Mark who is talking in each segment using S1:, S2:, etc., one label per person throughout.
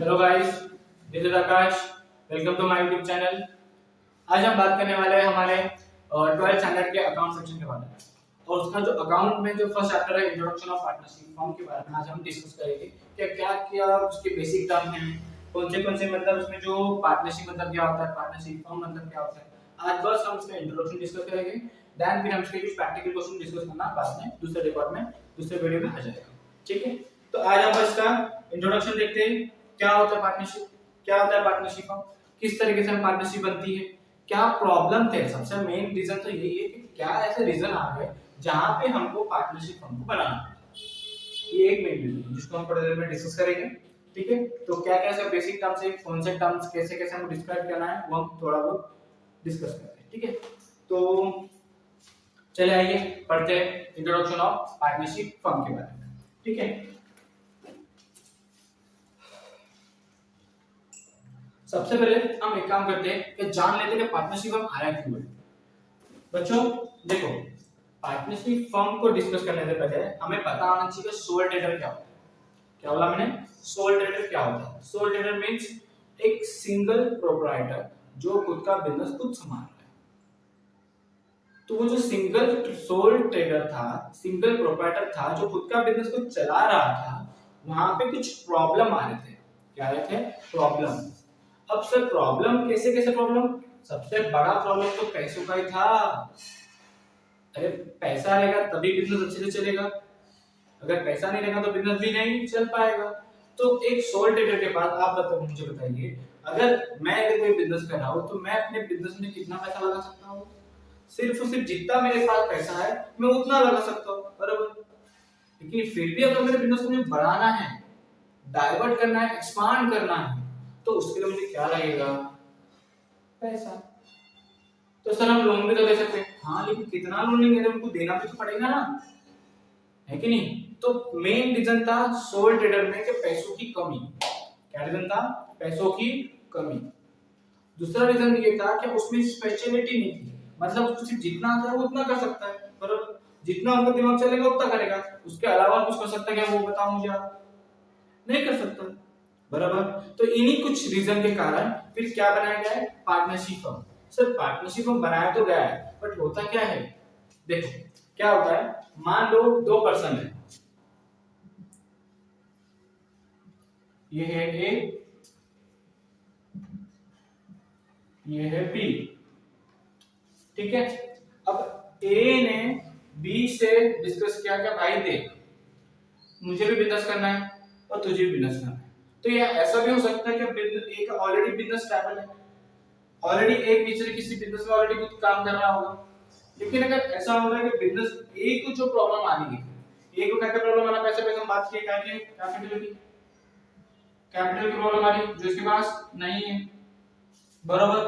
S1: Hello guys, this is Akash. Welcome to my YouTube channel. आज हम बात करने वाले हैं हमारे 12th स्टैंडर्ड के अकाउंट सेक्शन के बारे में। और उसका जो अकाउंट में जो फर्स्ट चैप्टर है इंट्रोडक्शन ऑफ पार्टनरशिप फॉर्म के बारे में आज हम डिस्कस करेंगे कि क्या क्या उसके बेसिक टर्म हैं, कौन से मतलब उसमें जो पार्टनरशिप मतलब क्या होता है, पार्टनरशिप फॉर्म मतलब क्या होता है। आज बस हम इसका इंट्रोडक्शन डिस्कस करेंगे, देन फिर हम इसके कुछ प्रैक्टिकल क्वेश्चन डिस्कस करना बाद में दूसरे रिकॉर्ड में दूसरे वीडियो में आ जाएगा। ठीक है, तो आज हम बस इसका इंट्रोडक्शन देखते हैं। क्या होता है पार्टनरशिप, क्या होता है पार्टनरशिप फॉर्म, किस तरीके से पार्टनरशिप बनती है, क्या प्रॉब्लम थे। सबसे मेन रीजन तो यही है कि क्या ऐसे रीजन आ गए जहां पे हमको पार्टनरशिप फॉर्म को बनाना है। ये एक मेन रीजन है जिसको हम थोड़ी देर में डिस्कस करेंगे। ठीक है, तो क्या क्या सब बेसिक टर्म्स है, कौन से टर्म्स कैसे कैसे हम डिस्क्राइब करना है वो हम थोड़ा बहुत डिस्कस करते हैं। ठीक है, तो चले आइए पढ़ते हैं इंट्रोडक्शन ऑफ पार्टनरशिप फॉर्म के बारे में। ठीक है, सबसे पहले हम एक काम करते हैं कि जान लेते हैं कि पार्टनरशिप फर्म आया क्यों है। बच्चों देखो, पार्टनरशिप फर्म को डिस्कस करने से पहले हमें पता होना चाहिए कि सोल ट्रेडर क्या होता है। क्या बोला मैंने, सोल ट्रेडर क्या होता है। सोल ट्रेडर मींस एक सिंगल प्रोप्राइटर जो खुद का बिजनेस खुद संभाल रहा है। तो वो जो सिंगल सोल ट्रेडर था, सिंगल प्रोप्राइटर था जो खुद का बिजनेस खुद चला रहा था, वहां पे कुछ प्रॉब्लम आ रहे थे। क्या आ रहे थे, प्रॉब्लम। अब सर प्रॉब्लम कैसे कैसे प्रॉब्लम, सबसे बड़ा प्रॉब्लम तो पैसों का ही था। अरे पैसा रहेगा तभी बिजनेस अच्छे से चलेगा, अगर पैसा नहीं रहेगा तो बिजनेस भी नहीं चल पाएगा। तो एक सोल ट्रेडर के पास आप बताओ, मुझे बताइए, अगर कोई बिजनेस कर रहा हूं तो मैं अपने बिजनेस में कितना पैसा लगा सकता हूँ। सिर्फ और सिर्फ जितना मेरे पास पैसा है मैं उतना लगा सकता हूँ, बराबर। लेकिन फिर भी अगर मेरे बिजनेस को मुझे बढ़ाना है, डाइवर्ट करना है, एक्सपांड करना है, तो उसके लिए मुझे क्या लगेगा, पैसा। तो सर हम लोन भी तो ले सकते हैं, हाँ लेकिन कितना लोन लेंगे, तो उनको देना भी तो पड़ेगा ना, है कि नहीं। तो मेन रीजन था सोल ट्रेडर में कि पैसों की कमी। क्या रीजन था, पैसों की कमी। दूसरा रीजन ये था कि उसमें स्पेशलिटी नहीं थी, मतलब उसको सिर्फ जितना आता है वो उतना कर सकता है, बराबर। जितना उसका दिमाग चलेगा उतना करेगा, उसके अलावा कुछ कर सकता है क्या, वो बताओ मुझे आप, नहीं कर सकता, बराबर। तो इन्हीं कुछ रीजन के कारण फिर क्या बनाया गया है, partnership firm. Sir partnership firm बनाया तो गया है, बट होता क्या है, देखो क्या होता है। मान लो दो पर्सन है, ये है ए, ये है बी। ठीक है, अब ए ने बी से डिस्कस किया कि भाई देख, मुझे भी बिजनेस करना है और तुझे भी बिजनेस करना है। तो ये ऐसा भी हो सकता है कि एक ऑलरेडी बिजनेस स्टेबल है, ऑलरेडी एक पिछले किसी बिजनेस में ऑलरेडी कुछ काम कर रहा होगा। लेकिन अगर ऐसा हो रहा है कि बिजनेस ए को जो प्रॉब्लम आ रही है, ए को क्या क्या प्रॉब्लम आ रहा है, पैसे पैसे हम बात किए, क्या क्या कैपिटल की, कैपिटल की प्रॉब्लम आ रही है जो इसके पास नहीं है, बराबर।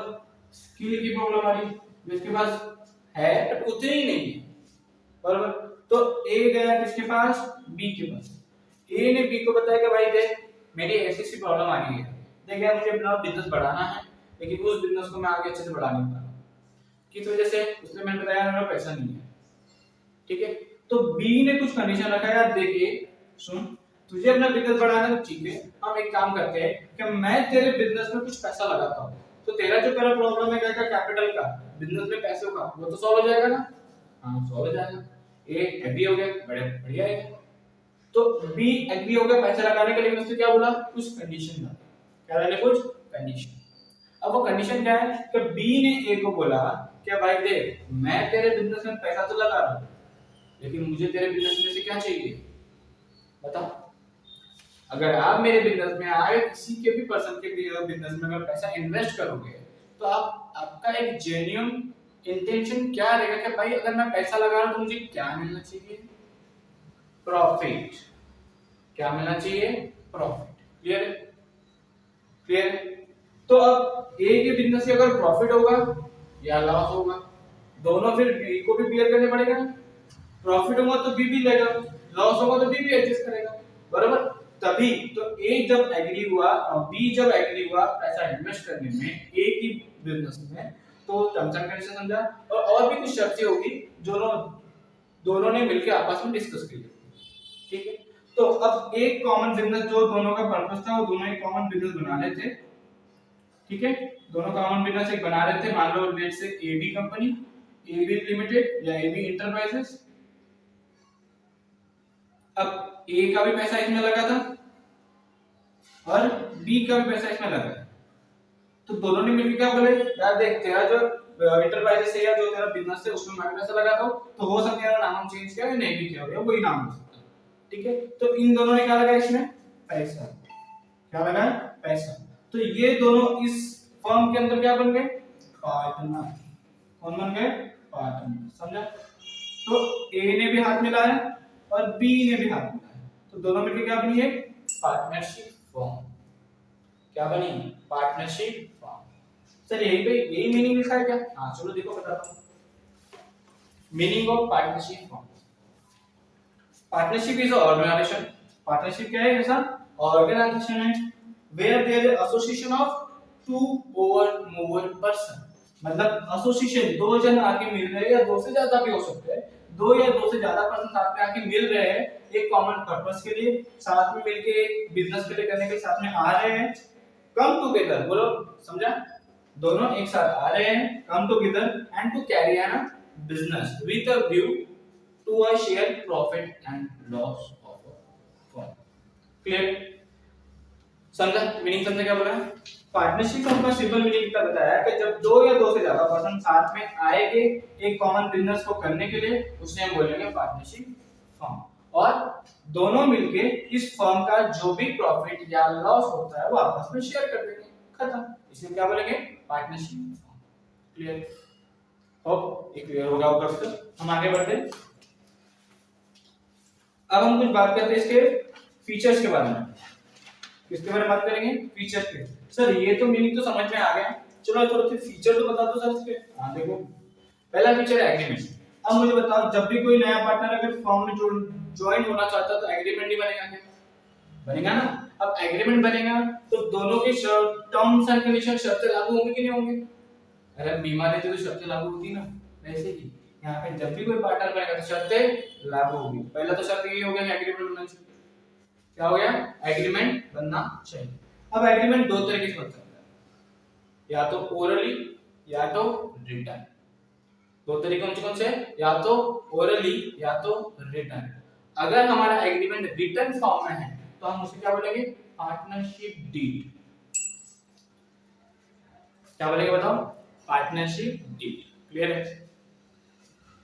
S1: स्किल की प्रॉब्लम आ रही है जो इसके पास है बट उतनी ही नहीं है, बराबर। तो ए गया किसके पास, बी के पास। ए ने बी को बताया कि भाई देख, मेरी ऐसी सी प्रॉब्लम आ रही है, देख यार मुझे अपना बिजनेस बढ़ाना है, लेकिन उस बिजनेस को मैं आगे अच्छे से बढ़ा नहीं पा रहा, किस वजह से, उसने मैंने बताया मेरा पैसा नहीं है। ठीक है, तो बी ने कुछ कंडीशन रखा है, यार देखिए सुन, तुझे अपना बिजनेस बढ़ाना है तो ठीक है, हम एक काम करते हैं कि मैं तेरे बिजनेस में कुछ पैसा लगाता हूँ, तो तेरा जो पहला प्रॉब्लम है क्या कैपिटल का, बिजनेस में पैसों का, वो तो सॉल्व हो जाएगा ना। हाँ सॉल्व हो जाएगा, ए एग्री हो गया, बड़े बढ़िया है। तो बी एग्री हो गया पैसा लगाने के लिए, उसने क्या बोला, कुछ कंडीशन था, क्या था, कुछ कंडीशन। अब वो कंडीशन क्या है कि बी ने ए को बोला कि भाई देख, मैं तेरे बिजनेस में पैसा तो लगा रहा हूँ, लेकिन मुझे तेरे बिजनेस में से क्या चाहिए, बताओ। अगर आप मेरे बिजनेस में आए, किसी के भी पर्सन के बिजनेस में अगर पैसा इन्वेस्ट करोगे, तो आप आपका एक जेन्युइन इंटेंशन क्या रहेगा कि भाई अगर मैं पैसा लगा रहा हूं तो मुझे क्या मिलना चाहिए, प्रॉफिट। क्या मिलना चाहिए, प्रॉफिट। क्लियर है, क्लियर है। तो अब ए के बिजनेस से अगर प्रॉफिट होगा या लॉस होगा, दोनों फिर बी को भी बियर करने पड़ेगा। प्रॉफिट होगा तो बी भी लेगा, लॉस होगा तो बी भी एडजस्ट करेगा, बराबर। तभी तो ए जब एग्री हुआ और बी जब एग्री हुआ पैसा इन्वेस्ट करने में ए की बिजनेस में, तो टर्म्स एंड कंडीशन समझा, और भी कुछ शर्तें होगी जो दोनों ने मिलकर आपस में डिस्कस की। ठीक है, तो अब एक कॉमन बिजनेस जो दोनों का पर्पस था वो दोनों एक कॉमन बिजनेस बना रहे थे, ठीक है, दोनों कॉमन बिजनेस एक बना रहे थे। मान लो लेट से एबी कंपनी, एबी लिमिटेड या एबी इंटरप्राइजेस। अब ए का भी पैसा इसमें लगा था और बी का भी पैसा इसमें लगा था, तो दोनों ने मिलकर क्या बोले, यार देख तेरा जो इंटरप्राइजेस है या जो तेरा बिजनेस है उसमें मैं पैसा लगा था, तो हो सकता है तेरा नाम चेंज किया या नहीं भी किया हो, वही नाम हो सकता है, ठीक है। तो इन दोनों ने क्या लगा इसमें, पैसा, क्या लगा, पैसा। तो ये दोनों इस फर्म के अंदर क्या बन गए, पार्टनर। कौन बन गए, पार्टनर, समझा। तो ए ने भी हाथ मिलाया और बी ने भी हाथ मिलाया, तो दोनों मिलकर क्या बनी है, पार्टनरशिप फर्म। क्या बनी, पार्टनरशिप फर्म। सर यही पे यही मीनिंग लिखा है क्या, हाँ चलो देखो बताता हूँ। Meaning of partnership firm, partnership is organisation, partnership क्या है, ऐसा ऑर्गेनाइजेशन है where there association of two or more person, मतलब एसोसिएशन दो जन आके मिल रहे हैं या दो से ज्यादा भी हो सकते हैं, दो या दो से ज्यादा पर्सन साथ में आके मिल रहे हैं एक कॉमन पर्पस के लिए, साथ में मिलके बिजनेस के लिए करने के साथ में आ रहे हैं, कम टुगेदर, बोलो समझा, दोनों एक साथ आ रहे हैं, come together and to carry on business with a view to a share profit and loss of a firm. Clear, समझा मीनिंग, समझा क्या बोला है। पार्टनरशिप का सिंपल मीनिंग इतना बताया कि जब दो या दो से ज्यादा पर्सन साथ में आएंगे एक कॉमन बिजनेस को करने के लिए, उसे हम बोलेंगे पार्टनरशिप फर्म, और दोनों मिलके इस फर्म का जो भी प्रॉफिट या लॉस होता है वो आपस में शेयर कर देंगे, खत्म, इसे क्या बोलेंगे, पार्टनरशिप फर्म। क्लियर, होप ये क्लियर होगा होगा। तो हम आगे बढ़ते हैं, अब हम कुछ बात करते हैं इसके फीचर्स के बारे में, किसके बारे में बात करेंगे, फीचर के। सर ये तो मीनिंग तो समझ में आ गया, चलो थोड़ा सा फीचर तो बता दो सर इसके। हाँ देखो, पहला फीचर है एग्रीमेंट। अब मुझे बताओ, जब भी कोई नया पार्टनर अगर फर्म में ज्वाइन होना चाहता है तो एग्रीमेंट ही बनेगा क्या, बनेगा ना। अब एग्रीमेंट बनेगा तो दोनों के टर्म्स एंड कंडीशन शर्तें लागू होंगी कि नहीं होंगी, अरे बीमा लेते तो शर्तें लागू होती ना, वैसे ही यहाँ पे जब भी कोई पार्टनर बनेगा तो शर्तें लागू होगी। पहला तो शर्त ये हो गया कि एग्रीमेंट बनना चाहिए, क्या हो गया, एग्रीमेंट बनना चाहिए। अब एग्रीमेंट दो तरीके से बन सकता है, या तो ओरली या तो रिटन, दो तरीके कौन से, या तो ओरली या तो रिटन। अगर हमारा एग्रीमेंट रिटन फॉर्म में है तो हम उसे क्या बोलेंगे, पार्टनरशिप डीड, क्या बोलेंगे बताओ, पार्टनरशिप डीड। क्लियर है,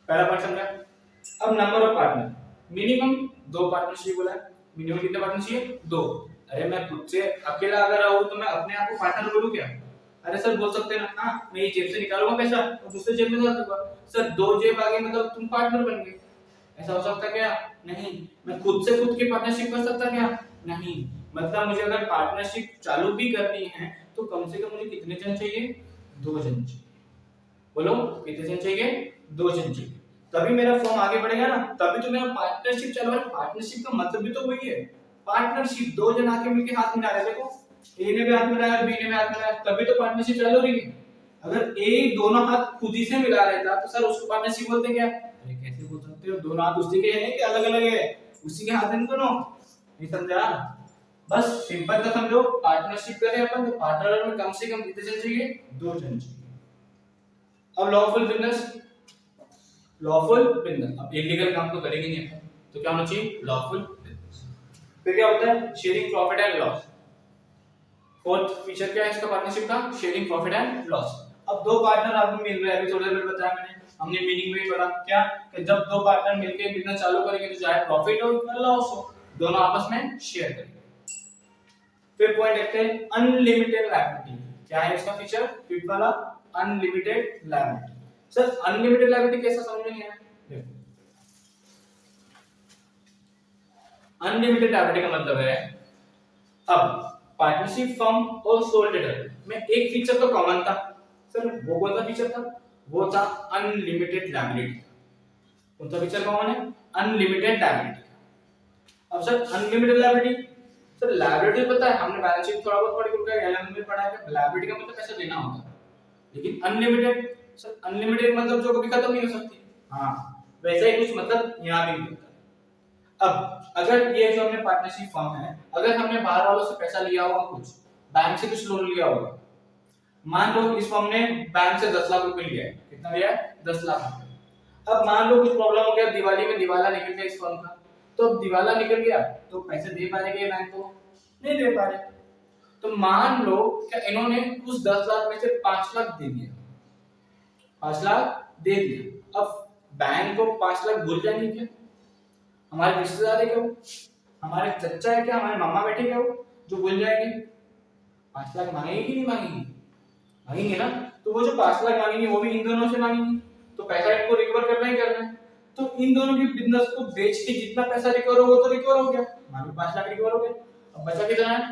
S1: पहला पार्ट समझा। अब नंबर ऑफ पार्टनर, मिनिमम दो पार्टनरशिप बोला है, मिनिमम कितने पार्टनर चाहिए, दो। अरे मैं खुद से अकेला अगर रहूं तो मैं अपने आप को पार्टनर बोलूं क्या, अरे सर बोल सकते हैं ना, हाँ मैं ये जेब से निकालूंगा पैसा और दूसरे जेब में डाल दूंगा, सर दो जेब आगे मतलब तुम पार्टनर बन गए, ऐसा हो सकता क्या, नहीं। मैं खुद से खुद की पार्टनरशिप कर सकता क्या, नहीं। मतलब मुझे अगर पार्टनरशिप चालू भी करनी है तो कम से कम मुझे कितने जन चाहिए, दो जन चाहिए, बोलो कितने जन चाहिए, दो जन चाहिए, तभी मेरा फॉर्म आगे बढ़ेगा ना, तभी तो मेरा पार्टनरशिप चल रहा है। पार्टनरशिप का मतलब भी तो वही है, पार्टनरशिप, दो जन आके मिलके हाथ मिला रहे हैं, देखो ए ने भी हाथ मिलाया और बी ने भी हाथ मिलाया, तभी तो पार्टनरशिप चालू रही है। अगर ए दोनों हाथ खुद ही से मिला रहता तो सर उसको पार्टनरशिप बोलते क्या, अरे कैसे बोल सकते हो, दोनों हाथ उसी के हैं कि अलग अलग है, उसी के हाथ हैं दोनों, नहीं समझा। बस सिंपल सा समझो, पार्टनरशिप करें अपन तो पार्टनर में कम से कम कितने जन चाहिए, दो जन चाहिए। अब लॉफुल बिजनेस, लॉफुल बिजनेस, अब इलीगल काम तो करेंगे नहीं अपन, तो क्या होना चाहिए, लॉफुल बिजनेस। फिर क्या होता है, sharing profit and loss. Fourth feature क्या है इसका पार्टनरशिप का, शेयरिंग प्रॉफिट एंड लॉस। अब दो पार्टनर आपको मिल रहे हैं, अभी थोड़ी देर पहले बताया मैंने, हमने मीनिंग में ही पढ़ा क्या, कि जब दो पार्टनर मिलकर बिजनेस चालू करेंगे तो चाहे प्रॉफिट हो या लॉस हो, दोनों आपस में शेयर करेंगे। फिर पॉइंट देखते हैं, अनलिमिटेड लायबिलिटी। क्या है इसका फीचर, फिफ्थ वाला, unlimited liability. Sir unlimited liability कैसा समझ नहीं आया, देखो अनलिमिटेड लायबिलिटी का मतलब है, अब पार्टनरशिप फर्म और सोल ट्रेडर में एक फीचर तो कॉमन था, सर वो कौन सा फीचर था, वो था अनलिमिटेड लायबिलिटी। कौन सा फीचर कॉमन है, अनलिमिटेड लायबिलिटी। अब sir unlimited liability, sir liability पता है, हमने बैलेंस शीट थोड़ा बहुत पढ़ के 11वीं में पढ़ा है, लायबिलिटी का मतलब पैसा देना होता है, लेकिन अनलिमिटेड, सर अनलिमिटेड मतलब जो कभी खत्म नहीं हो सकती, हाँ वैसा ही कुछ मतलब यहाँ भी होता है। अब अगर ये जो हमने पार्टनरशिप फर्म है, अगर हमने बाहर वालों से पैसा लिया होगा, कुछ बैंक से कुछ लोन लिया होगा, मान लो इस फर्म ने बैंक से 10 लाख रुपए लिया है, कितना लिया है 10 लाख रुपए। अब मान लो कुछ प्रॉब्लम हो गया, दिवाली में दिवाला निकल गया इस फर्म का, तो दिवाला निकल गया तो पैसे दे पा रहे बैंक को, नहीं दे पा रहे। तो मान लो क्या इन्होंने उस 10 लाख में से 5 लाख दे दिया, 5 लाख दे दिया। अब बैंक को 5 लाख भूल जाएंगे क्या? हमारे रिश्तेदार है क्या वो, हमारे चचा है क्या, हमारे मामा बैठे क्या वो जो भूल जाएंगे? 5 लाख मांगेंगे कि नहीं मांगेंगे? मांगेंगे ना। तो वो जो 5 लाख मांगेंगे वो भी इन दोनों से मांगेंगे, तो पैसा इनको रिकवर करना ही करना है। तो इन दोनों की बिजनेस को बेच के जितना पैसा रिकवर होगा तो रिकवर हो गया, मान लो 5 लाख रिकवर हो गया। अब बचा कितना है?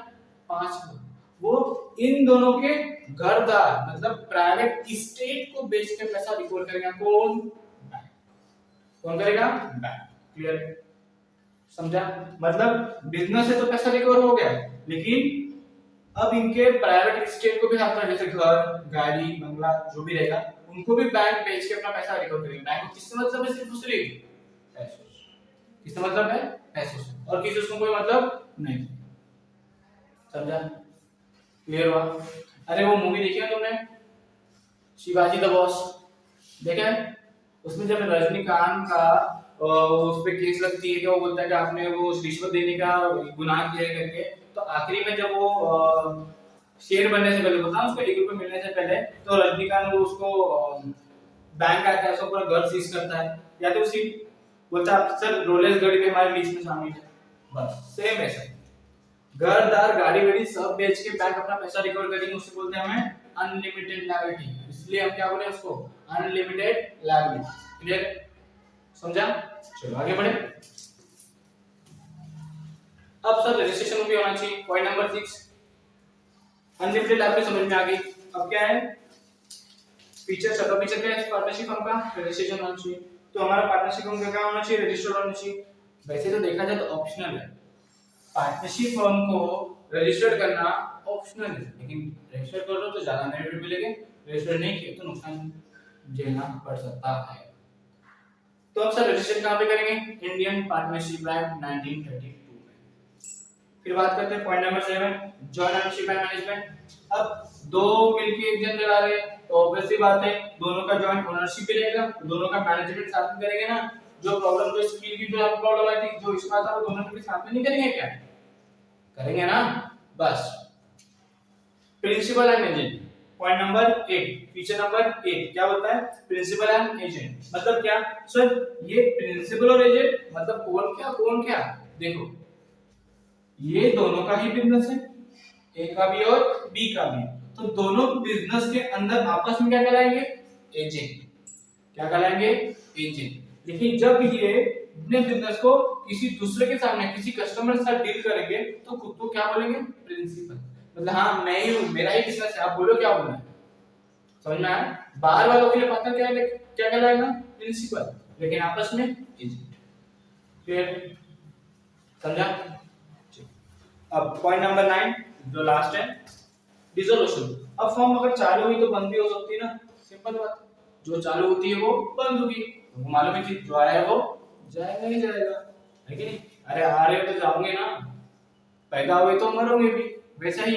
S1: 5 लाख। वो इन दोनों के घरदार मतलब प्राइवेट इस्टेट को बेच के पैसा रिकवर करेगा कौन? बैंक। कौन करेगा? बैंक। क्लियर है? समझा? मतलब बिजनेस से तो पैसा रिकवर हो गया, लेकिन अब इनके प्राइवेट इस्टेट को भी साथ में, जैसे घर, गाड़ी, बंगला जो भी रहेगा, उनको भी बैंक बेच के अपना पैसा रिकवर करेगा। बैंक को किससे मतलब है? सिर्फ सिर्फ पैसों से। किससे मतलब है? पैसों से, और किसी से कोई मतलब नहीं। समझा? क्लियर हुआ? अरे वो मूवी देखी है तुमने, शिवाजी द बॉस, देखा है? उसमें जब रजनीकांत का उस पे केस लगती है कि वो बोलता है कि आपने वो रिश्वत देने का गुनाह किया है करके, तो आखिरी में जब वो शेर बनने से पहले बोलता है उसको 1 रुपए मिलने से पहले, तो रजनीकांत वो उसको बैंक आता है, उसको पूरा घर सीज करता है, या तो उसी बोलता है सर रोलेक्स घड़ी भी हमारे बीच में शामिल है। बस सेम ऐसा घरदार गाड़ी वाड़ी सब बेच के बैंक अपना पैसा रिकवर करेंगे, उससे बोलते हैं हमें अनलिमिटेड लायबिलिटी। इसलिए हम क्या बोले उसको? Unlimited liability. क्लियर? समझा? चलो आगे बढ़े। अब सर रजिस्ट्रेशन भी होना चाहिए, पॉइंट नंबर 6। अनलिमिटेड लायबिलिटी समझ में आ गई। अब क्या है फीचर? सब फीचर क्या है पार्टनरशिप फर्म का? रजिस्ट्रेशन होना चाहिए। तो हमारा पार्टनरशिप फर्म का क्या होना चाहिए? रजिस्टर्ड होना चाहिए। वैसे तो देखा जाए तो ऑप्शनल है, पार्टनरशिप फर्म को रजिस्टर्ड करना ऑप्शनल है, लेकिन रजिस्टर कर लो तो ज्यादा बेनिफिट मिलेंगे, रजिस्टर नहीं किया तो नुकसान झेलना पड़ सकता है। तो अब सर रजिस्ट्रेशन कहां पे करेंगे? इंडियन पार्टनरशिप एक्ट 1932 में। फिर बात करते हैं point number 7, joint ownership and management. अब दो मिलके एक जन चला रहे हैं तो ऑब्वियसली बात है दोनों का जॉइंट ओनरशिप भी रहेगा, दोनों का मैनेजमेंट साथ में करेंगे ना। जो प्रॉब्लम जो स्किल की जो प्रॉब्लम आई थी, जो इसका था, वो दोनों के साथ में नहीं करेंगे क्या? करेंगे ना। बस principal and agent, point number 8, feature number 8 क्या बोलता है? प्रिंसिपल एंड एजेंट मतलब क्या? सर ये प्रिंसिपल और एजेंट मतलब कौन क्या? देखो ये दोनों का ही बिजनेस है, ए का भी और बी का भी, तो दोनों बिजनेस के अंदर आपस में क्या कराएंगे? एजेंट। क्या कराएंगे? एजेंट। लेकिन जब ये अपने बिजनेस को किसी दूसरे के सामने, किसी कस्टमर के साथ डील करेंगे तो खुद को क्या बोलेंगे? प्रिंसिपल। मतलब हाँ मैं ही हूं, मेरा ही बिजनेस है, आप बोलो क्या बोलना है। समझ में आया? बाहर वालों के लिए पार्टनर क्या कहलाएगा? प्रिंसिपल, लेकिन आपस में एजेंट। फिर समझा? अब पॉइंट नंबर 9 जो लास्ट है, डिसोल्यूशन। अब फर्म अगर चालू हुई तो बंद भी हो सकती है ना, सिंपल बात। जो चालू होती है वो बंद होगी, तो मालूम है कि जो आया है वो जाएगा ही जाएगा, है कि नहीं? अरे आ रहे हो तो जाओगे ना, पैदा हुए तो मरोगे भी, वैसा ही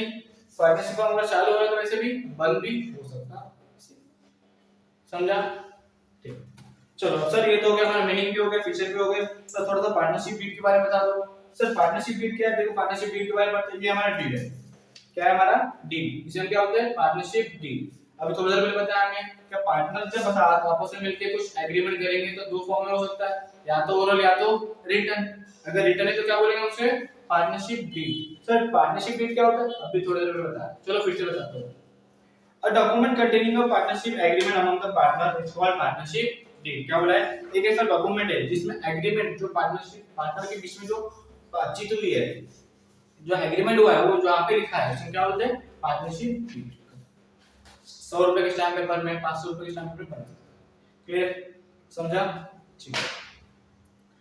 S1: पार्टनरशिप अगर चालू हो रहा है तो वैसे भी बंद भी हो सकता है। समझा? ठीक, चलो सर ये तो हो गया, हमारा मीनिंग भी हो गया, फीचर भी हो गए। सर थोड़ा सा पार्टनरशिप डीड के बारे में बता दो। सर पार्टनरशिप डीड क्या है? देखो पार्टनरशिप डीड के बारे में बताइए। हमारा डीड है, क्या है हमारा? डीड। इसमें क्या होता है? Partnership deed. अभी थोड़ी देर पहले बताया हमने कि पार्टनर जब आपस में मिलकर कुछ एग्रीमेंट करेंगे तो दो फॉर्म में हो सकता है, या तो ओरल या तो रिटन। अगर रिटन है तो क्या बोलेंगे उसे? Partnership deed. Sir partnership deed क्या होता है? अभी थोड़ी देर में बताया, चलो फिर से बताता हूं। A document containing a partnership agreement among the partners is called partnership deed। क्या बोला है? एक ऐसा डॉक्यूमेंट है जिसमें एग्रीमेंट जो पार्टनर के बीच में जो बातचीत हुई है, जो एग्रीमेंट हुआ है वो जो यहाँ पे लिखा है उसमें क्या बोलते हैं? Partnership deed. 100 रुपए के स्टैम्प पेपर में, 500 रुपए के स्टैम्प पेपर पर। क्लियर? समझा? ठीक है।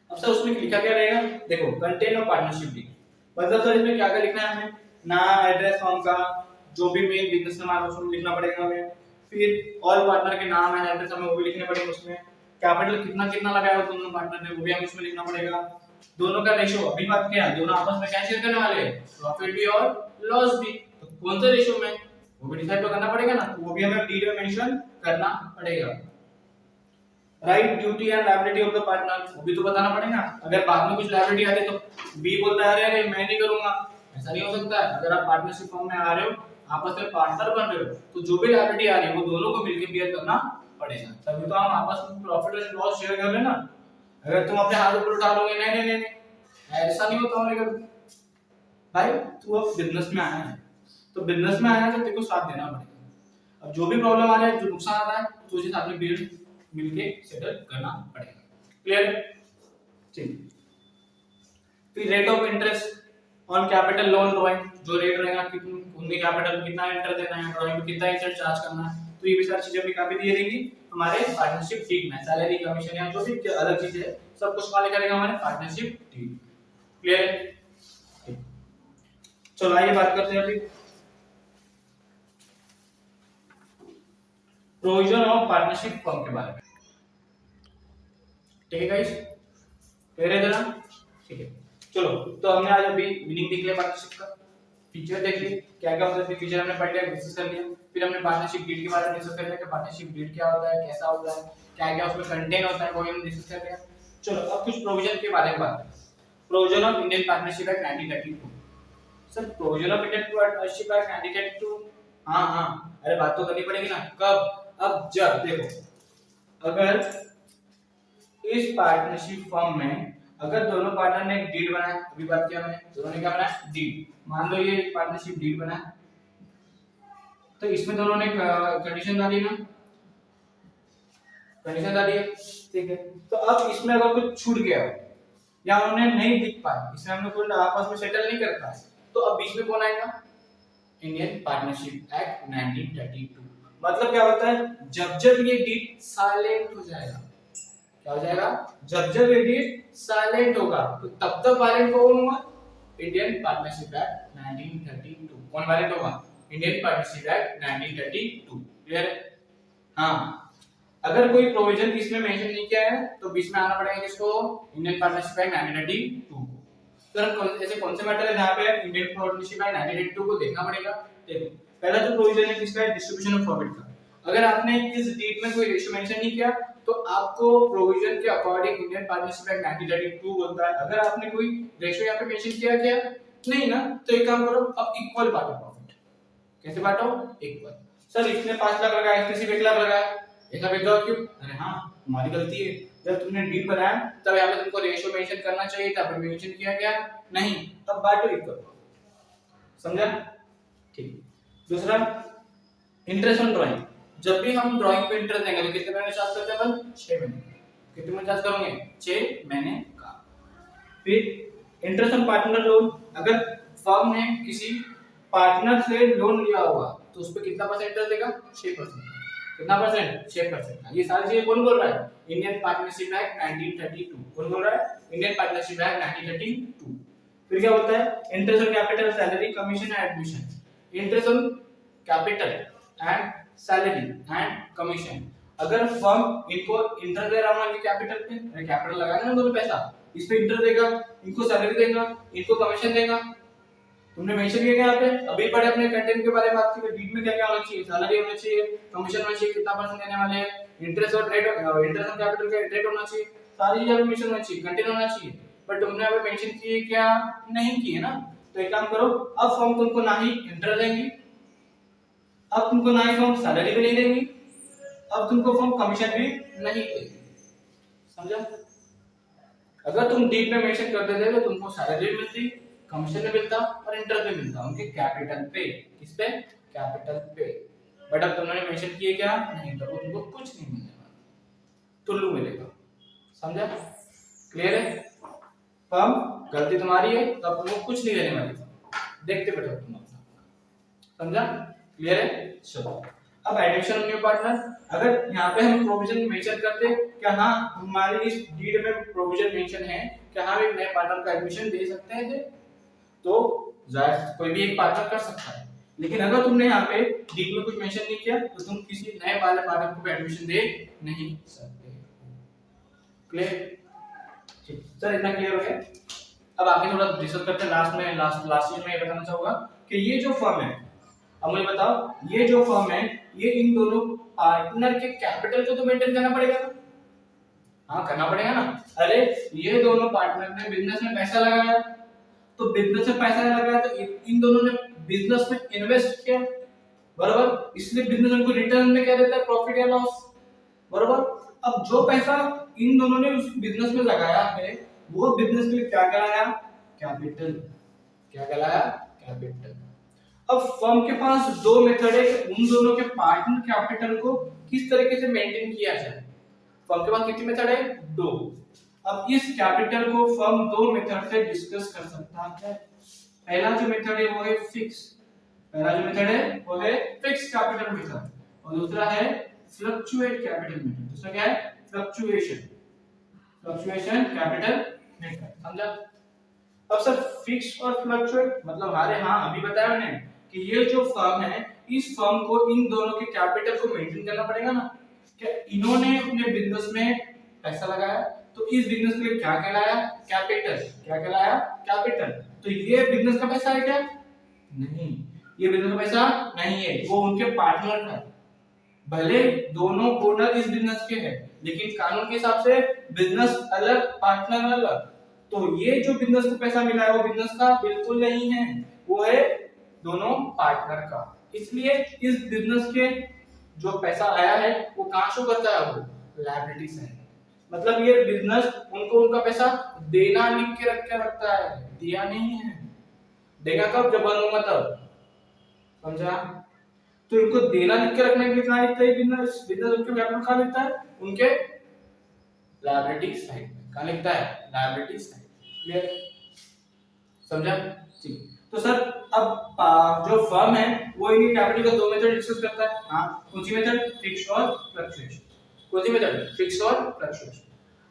S1: अब सर उसमें लिखा क्या रहेगा? देखो कंटेन ऑफ पार्टनरशिप डीड मतलब सर इसमें क्या क्या लिखना है हमें? नाम, एड्रेस फर्म का, जो भी मेन बिजनेस नेम है उसमें लिखना पड़ेगा हमें। फिर ऑल पार्टनर के नाम एंड एड्रेस हमें वो भी लिखने पड़ेंगे उसमें। कैपिटल कितना कितना लगाया हो दोनों पार्टनर ने वो भी हमें उसमें लिखना पड़ेगा। दोनों का रेशियो अभी बात किया, दोनों आपस में क्या शेयर करने वाले हैं, प्रॉफिट भी और लॉस भी। तो कौन सा रेशियो में, वो भी डिसाइड तो करना पड़ेगा ना, तो वो भी हमें डीड में मेंशन करना पड़ेगा। Right, duty and liability of the partner, वो भी तो बताना पड़ेगा। अगर बाद में कुछ लायबिलिटी आती तो बी बोलता है अरे मैं नहीं करूंगा, ऐसा नहीं हो सकता है। अगर आप पार्टनरशिप फॉर्म में आ रहे हो, आपस में पार्टनर बन रहे हो, तो जो भी लायबिलिटी आ रही है वो दोनों को मिलकर बियर करना पड़ेगा, तभी तो हम आपस में प्रॉफिट एंड लॉस शेयर कर रहे हैं ना। अगर तुम अपने हाथ ऊपर उठा लोगे, नहीं नहीं नहीं नहीं, ऐसा नहीं होता हमारे घर में। भाई तू अब बिजनेस में आया है, तो बिजनेस में आया है तो तेरे को साथ देना पड़ेगा। अब जो भी प्रॉब्लम आ रहा है, जो नुकसान आ रहा है, तो उसे साथ में बियर मिलके सेटल करना पड़ेगा। क्लियर? ठीक। फिर rate of interest on capital loan drawing, जो रेट रहेगा कितनी कैपिटल कितना इंटरेस्ट देना है, ड्राइंग में कितना इंटरेस्ट चार्ज करना है, तो ये भी सारी चीजें भी काफी दी रहेगी हमारे पार्टनरशिप डीड में। सैलरी कमीशन या जो भी अलग चीजें है सब कुछ वाले करेगा हमारे पार्टनरशिप डीड। क्लियर है? चलो आइए बात करते हैं अभी प्रोविजन ऑफ पार्टनरशिप फर्म के बारे में। ठीक है गाइस, क्लियर है जरा? ठीक है, चलो तो हमने आज अभी मीनिंग देख लिया पार्टनरशिप का, फीचर देख लिए, क्या क्या मतलब फीचर हमने पढ़ लिया, डिस्कस कर लिया। फिर हमने पार्टनरशिप डीड के बारे में डिस्कस कर लिया कि पार्टनरशिप डीड क्या होता है, कैसा होता है, क्या क्या उसमें कंटेंट होता है, वो हमने डिस्कस कर लिया। चलो अब कुछ प्रोविजन के बारे में बात करें। Provision of Indian partnership act 1932। Sir provision of Indian partnership act 1932, हां हां, अरे बात तो करनी पड़ेगी ना। कब? अब जब देखो, अगर इस पार्टनरशिप फर्म में अगर दोनों पार्टनर ने एक डीड बनाया, अभी बात किया मैंने, दोनों ने क्या बनाया, डीड। मान लो ये पार्टनरशिप डीड बनाया, तो इसमें दोनों ने कंडीशन डाली ना, कंडीशन डाली है, ठीक है। तो अब इसमें अगर कुछ छूट गया या उन्हें नहीं दिख पाया, इसमें हमने कोई आपस में सेटल नहीं कर पाए, तो अब बीच में कौन आएगा, इंडियन पार्टनरशिप एक्ट 1932। मतलब क्या होता है, जब जब ये डीड साइलेंट हो जाएगा, क्या हो जाएगा, जब जब ये डीड साइलेंट होगा, तो तब तक वायलेंट कौन होगा, इंडियन पार्टनरशिप एक्ट 1932। कौन वायलेंट होगा, इंडियन पार्टनरशिप एक्ट 1932। क्लियर है? हाँ, अगर कोई प्रोविजन इसमें मेंशन नहीं किया है तो बीच में आना पड़ेगा किसको, इंडियन पार्टनरशिप एक्ट 1932 को। तो ऐसे कौन से मैटर है जहां पे इंडियन पार्टनरशिप एक्ट 1932 को देखना पड़ेगा। देखो पहला जो प्रोविजन है किसका है, डिस्ट्रीब्यूशन ऑफ प्रॉफिट का। अगर आपने इस डीड में कोई रेशियो मेंशन नहीं किया तो आपको प्रोविजन के अकॉर्डिंग इंडियन पार्टनरशिप एक्ट 1932 बोलता है। अगर आपने कोई रेशियो यहाँ पे मेंशन किया क्या, नहीं ना, तो एक काम करो, अब इक्वल बांटो प्रॉफिट। कैसे बांटो, इक्वल। सर इसने 5 लाख लगाया, इसने सिर्फ 1 लाख लगाया, ऐसा भेदभाव क्यों? अरे हाँ तुम्हारी गलती है, जब तुमने डीड बनाया तब यहाँ पे तुमको रेशियो मेंशन करना चाहिए था, पर मेंशन किया गया नहीं, तब बांटो इक्वल। समझा? ठीक। दूसरा, इंटरेस्ट ऑन ड्राइंग। जब भी हम ड्राइंग पे इंटरेस्ट देंगे तो कितने महीने चार्ज करते हैं अपन, 6 महीने। कितने महीने चार्ज करोगे, 6 महीने का। फिर इंटरेस्ट ऑन पार्टनर लोन, अगर फर्म ने किसी पार्टनर से लोन लिया होगा तो उस पे कितना परसेंट इंटरेस्ट देगा, 6%। कितना परसेंट, 6%। ये सारी चीजें कौन बोल रहा है, इंडियन पार्टनरशिप एक्ट 1932। कौन बोल रहा है, इंडियन पार्टनरशिप एक्ट 1932। फिर क्या होता है, interest on capital, salary, commission and admission. Interest on capital and salary and commission, अगर फर्म इनको इंटरेस्ट दे रहा है कैपिटल पे, कैपिटल लगाना है तो पैसा, इस पे इंटरेस्ट देगा, इनको सैलरी देगा, इनको कमीशन देगा। तुमने मेंशन किया यहाँ पे, अभी पढ़े अपने कंटेंट के बारे में बात की, डीड में क्या क्या होना चाहिए, सैलरी होना चाहिए, कमीशन होना चाहिए, कितना परसेंट देने वाले हैं, इंटरेस्ट और रेट, इंटरेस्ट ऑन कैपिटल का रेट होना चाहिए, सारी चीजें मेंशन होना चाहिए, कंटेंट होना चाहिए। बट तुमने अभी मेंशन किए क्या, नहीं किए ना। तो एक काम करो, अब फर्म तुमको ना ही इंटरेस्ट देंगी, अब तुमको ना ही फर्म सैलरी भी नहीं देंगी, अब तुमको फर्म कमीशन भी नहीं देगी। समझा? अगर तुम डीड में मेंशन कर देते तो तुमको सैलरी भी मिलती, कमीशन भी मिलता और इंटरेस्ट भी मिलता उनके कैपिटल पे। किस पे, कैपिटल पे। बट अब तुमने मेंशन किए क्या, नहीं, तो तुमको कुछ नहीं मिलने वाला, टुल्लू मिलेगा। समझा? क्लियर है? फर्म गलती तुम्हारी है, तब तुमको कुछ नहीं देने वाली, देखते बैठो तुम अपना। समझा? क्लियर है? चलो अब एडमिशन ऑफ न्यू पार्टनर, अगर यहाँ पे हम प्रोविजन मेंशन करते क्या, हाँ हमारी इस डीड में प्रोविजन मेंशन है कि हम एक नए पार्टनर का एडमिशन दे सकते हैं, तो जाहिर कोई भी एक पार्टनर कर सकता है। लेकिन अगर तुमने यहाँ पे डीड में कुछ मेंशन नहीं किया तो तुम किसी नए वाले पार्टनर को एडमिशन दे नहीं सकते। क्लियर? ठीक सर, इतना क्लियर हो गया। अब आगे थोड़ा डिस्कस करते हैं। लास्ट चीज में ये बताना चाहूंगा कि ये जो फर्म है, अब मुझे बताओ, ये जो फर्म है, ये इन दोनों पार्टनर के कैपिटल को तो मेंटेन करना पड़ेगा ना? हाँ, करना पड़ेगा ना। अरे ये दोनों पार्टनर ने बिजनेस में पैसा लगाया, तो बिजनेस में पैसा लगाया तो इन दोनों ने बिजनेस में इन्वेस्ट किया, बराबर, इसलिए बिजनेस उनको रिटर्न में क्या देता है, प्रॉफिट या लॉस, बराबर। अब जो पैसा इन दोनों ने उस बिजनेस में लगाया है, वो बिजनेस के लिए क्या कहलाया, कैपिटल। क्या कहलाया, कैपिटल। अब फर्म के पास दो मेथड है कि उन दोनों के पार्टनर कैपिटल को किस तरीके से मेंटेन किया जाए। फर्म के पास कितनी मेथड है, दो। अब इस कैपिटल को फर्म दो मेथड से डिस्कस कर सकता है। पहला जो मेथड है वो है फिक्स, पहला जो मेथड है वो है फिक्स कैपिटल मेथड, और दूसरा है फ्लक्चुएट कैपिटल मेथड। दूसरा क्या है, फ्लक्चुएशन कैपिटल मेथड, समझा। अब सर फिक्स और फ्लक्चुएट मतलब हमारे, हाँ अभी बताया मैंने कि ये जो फर्म है, इस फर्म को इन दोनों के कैपिटल को मेंटेन करना पड़ेगा ना। क्या इन्होंने अपने बिजनेस में पैसा लगाया, तो इस बिजनेस के लिए क्या कहलाया, कैपिटल। क्या कहलाया, कैपिटल। तो ये बिजनेस का पैसा है क्या, नहीं, ये बिजनेस का पैसा नहीं है, वो उनके पार्टनर का। भले दोनों ओनर इस बिजनेस के हैं, लेकिन कानून के हिसाब से बिजनेस अलग, पार्टनर अलग। तो ये जो बिजनेस को पैसा मिला है वो बिजनेस का बिल्कुल नहीं है, वो है दोनों पार्टनर का। इसलिए इस बिजनेस के जो पैसा आया है वो कहां शो करता है, वो लायबिलिटी से। मतलब ये बिजनेस उनको उनका पैसा देना लिख के रखता है, दिया नहीं है। देगा कब, जब बंद होगा तब, समझा। तो इनको देना लिख के रखने के लिए कहां लिखता है बिजनेस, उनके कैपिटल कहां लिखता है, उनके लायबिलिटी साइड में। कहां लिखता है, लायबिलिटी साइड। क्लियर, समझा, ठीक। तो सर अब जो फर्म है वो इनके कैपिटल का दो मेथड डिस्कस करता है। हाँ, कौन सी मेथड, फिक्स और फ्लक्चुएशन। कौन सी मेथड, फिक्स और फ्लक्चुएशन।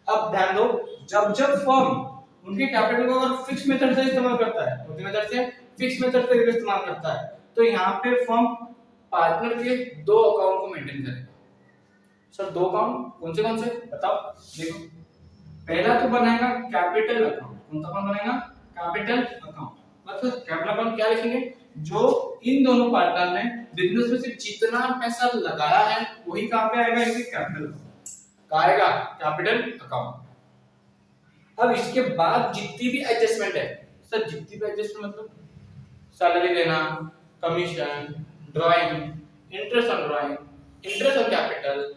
S1: अब ध्यान दो, जब जब फर्म उनके कैपिटल को अगर फिक्स मेथड से इस्तेमाल करता है, कौन सी मेथड से, फिक्स मेथड से इस्तेमाल करता है, तो यहाँ पे फर्म पार्टनर के दो अकाउंट को मेंटेन करेगा। सर दो अकाउंट कौन से बताओ, देखो। पहला तो बनाएगा कैपिटल अकाउंट। कौन सा अकाउंट बनाएगा, कैपिटल अकाउंट। मतलब कैपिटल अकाउंट क्या लिखेंगे, जो इन दोनों पार्टनर ने बिजनेस में से जितना पैसा लगाया है वही कहां पे आएगा, इनके कैपिटल अकाउंट का आएगा, कैपिटल अकाउंट। अब इसके बाद जितनी भी एडजस्टमेंट है, सर जितनी भी एडजस्टमेंट मतलब सैलरी देना, commission, drawing, interest on drawing, interest on capital,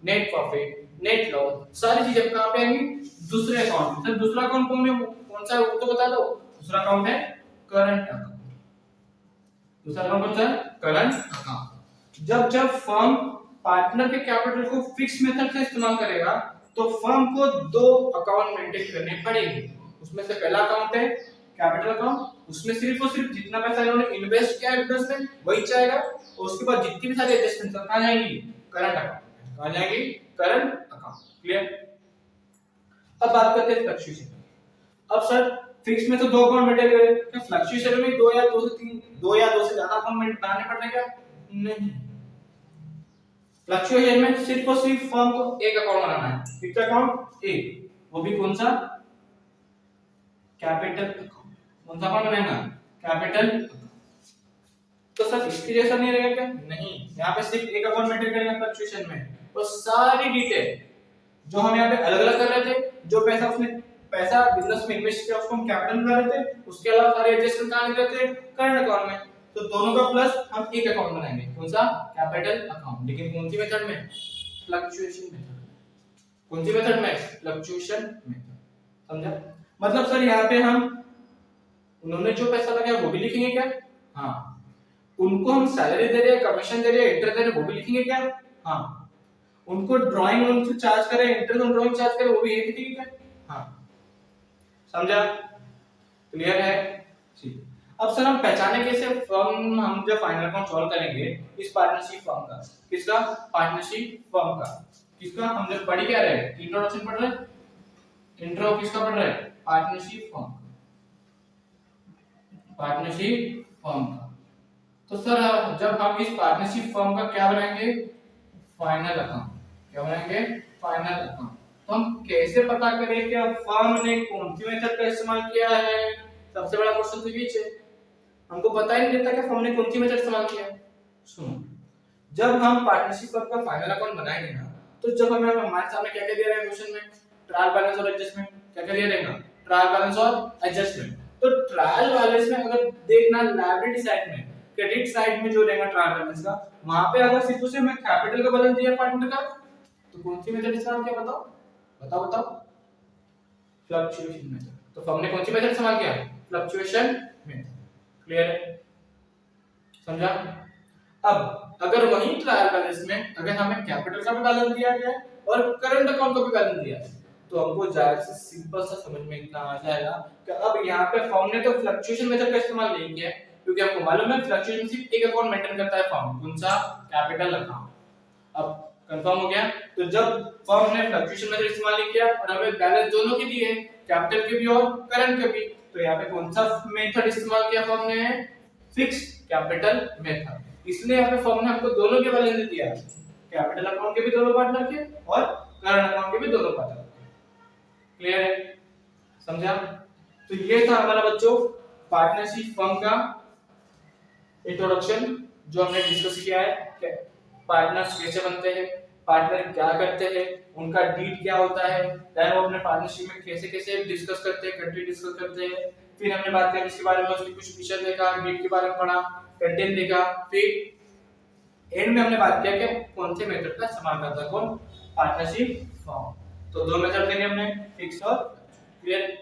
S1: net profit, net loss, सारी चीजें कहां पे आएंगी, दूसरे अकाउंट में। सर दूसरा अकाउंट कौन सा है वो तो बता दो। दूसरा अकाउंट है करंट अकाउंट। दूसरा अकाउंट कौन सा है, करंट अकाउंट। जब जब फर्म पार्टनर के कैपिटल को फिक्स मेथड से इस्तेमाल करेगा, तो फर्म को दो अकाउंट मेंटेन करने पड़ेंगे। उसमें से पहला अकाउंट है कैपिटल अकाउंट, उसमें सिर्फ और सिर्फ जितना पैसा इन्होंने इन्वेस्ट किया है बिजनेस में वही जाएगा, और उसके बाद जितनी भी सारी एडजस्टमेंट कहां जाएंगी, करंट अकाउंट। कहां जाएंगी, करंट अकाउंट। क्लियर। अब बात करते हैं फ्लक्चुएशन। अब सर फिक्स में तो दो अकाउंट मेंटेन करें, क्या फ्लक्चुएशन में दो या दो से ज्यादा अकाउंट बनाने पड़ते क्या, नहीं। फ्लक्चुएशन में सिर्फ और सिर्फ फर्म को एक अकाउंट बनाना है, फिक्स अकाउंट एक, वो भी कौन सा, कैपिटल अकाउंट। कौन सा अकाउंट बनाएगा, कैपिटल। तो सर इसके जैसा नहीं रहेगा क्या, नहीं। यहाँ पे सिर्फ एक अकाउंट मेंटेन करेंगे फ्लक्चुएशन में, तो सारी डिटेल जो हम यहाँ पे अलग अलग कर रहे थे, जो पैसा बिजनेस में इन्वेस्ट किया उसको हम कैपिटल में ला रहे थे, उसके अलावा सारे एडजस्टमेंट कहां लिख रहे थे, करंट अकाउंट में। तो दोनों का प्लस हम एक अकाउंट बनाएंगे, कौन सा, कैपिटल अकाउंट। लेकिन कौन सी मेथड में, फ्लक्चुएशन मेथड। कौन सी मेथड में, फ्लक्चुएशन मेथड, समझा। मतलब सर यहाँ पे हम उन्होंने जो पैसा लगाया वो भी लिखेंगे क्या, हाँ। उनको हम सैलरी दे रहे हैं, कमीशन दे रहे हैं, इंटरेस्ट दे रहे हैं, वो भी लिखेंगे क्या, हाँ। उनको ड्राइंग लोन से चार्ज करें, इंटरेस्ट ऑन ड्राइंग चार्ज करें, वो भी एक ही है, हाँ। समझा, क्लियर है, ठीक। अब सर हम पहचाने कैसे फर्म, हम जब फाइनल अकाउंट सॉल्व करेंगे इस पार्टनरशिप फर्म का, किसका, पार्टनरशिप फर्म का, किसका, हम जब पढ़ क्या रहे, इंट्रोडक्शन पढ़ रहे, इंट्रो किसका पढ़ रहे, पार्टनरशिप फर्म, पार्टनरशिप फर्म का। तो सर जब हम इस पार्टनरशिप फर्म का क्या बनाएंगे, फाइनल अकाउंट। क्या बनाएंगे, फाइनल अकाउंट। तो हम कैसे पता करें कि फर्म ने कौन सी मेथड का इस्तेमाल किया है? सबसे बड़ा क्वेश्चन तो ये है, हमको पता ही नहीं रहता कि फर्म ने कौन सी मेथड इस्तेमाल किया है। सुनो, जब हम पार्टनरशिप फर्म का फाइनल अकाउंट बनाएंगे ना, तो जब हमें हमारे सामने क्या क्या दिया रहेगा क्वेश्चन में, ट्रायल बैलेंस और एडजस्टमेंट, क्या क्या दिया रहेगा, ट्रायल बैलेंस और एडजस्टमेंट। तो ट्रायल बैलेंस में अगर देखना लायबिलिटी साइड में, क्रेडिट साइड में जो रहेगा ट्रायल बैलेंस का, वहां पे अगर सिर्फ उसे मैं कैपिटल का बैलेंस दिया पार्टनर का, तो कौन सी मेथड इस्तेमाल किया बताओ, बताओ बताओ, फ्लक्चुएशन मेथड। तो फर्म ने कौन सी मेथड इस्तेमाल किया, फ्लक्चुएशन मेथड। क्लियर है, समझा? अब अगर वही ट्रायल बैलेंस में अगर हमें कैपिटल का भी बैलेंस दिया गया है और करंट अकाउंट का भी बैलेंस दिया है, तो हमको जाहिर से सिंपल सा समझ में इतना आ जाएगा कि अब यहाँ पे फर्म ने तो फ्लक्चुएशन मेथड का इस्तेमाल नहीं किया है, क्योंकि हमको मालूम है फ्लक्चुएशन सिर्फ एक अकाउंट मेंटेन करता है फर्म, कौन सा, कैपिटल अकाउंट। अब कंफर्म हो गया। तो जब फर्म ने फ्लक्चुएशन मेथड इस्तेमाल नहीं किया और हमें बैलेंस दोनों के दिए, कैपिटल के भी और करंट के भी, तो यहाँ पे कौन सा मेथड इस्तेमाल किया फर्म ने, फिक्स्ड कैपिटल मेथड। इसलिए यहाँ पे फर्म ने हमको दोनों के बैलेंस दिया, कैपिटल अकाउंट के भी दोनों पार्टनर के और करंट अकाउंट के भी दोनों पार्टनर के। क्लियर है, समझा? तो ये था हमारा बच्चों पार्टनरशिप फर्म का इंट्रोडक्शन, जो हमने डिस्कस किया है कि पार्टनर्स कैसे बनते हैं, पार्टनर क्या करते हैं, उनका डीड क्या होता है, देन वो अपने पार्टनरशिप में कैसे कैसे डिस्कस करते हैं, कंट्री डिस्कस करते हैं। फिर हमने बात करी इसके बारे में, उसकी कुछ फीचर देखा, डीड के बारे में पढ़ा, कंटेंट देखा, फिर एंड में हमने बात किया कि कौन से मेथड का इस्तेमाल करता है कौन, पार्टनरशिप फर्म। तो दो मेथड देंगे हमने, फिक्स और क्लियर।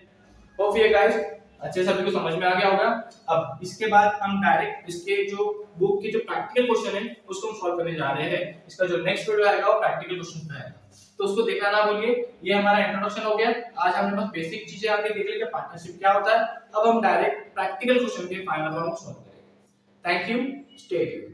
S1: होप ये गाइस अच्छे से सभी को समझ में आ गया होगा। अब इसके बाद हम डायरेक्ट इसके जो बुक के जो प्रैक्टिकल क्वेश्चन है उसको हम सॉल्व करने जा रहे हैं। इसका जो नेक्स्ट वीडियो आएगा वो प्रैक्टिकल क्वेश्चन पे आएगा, तो उसको देखना ना भूलिए। ये हमारा इंट्रोडक्शन हो गया, आज हमने बस बेसिक चीजें आगे देख ली कि पार्टनरशिप क्या होता है। अब हम डायरेक्ट प्रैक्टिकल क्वेश्चन के फाइनल राउंड सॉल्व करेंगे। Thank you, stay tuned.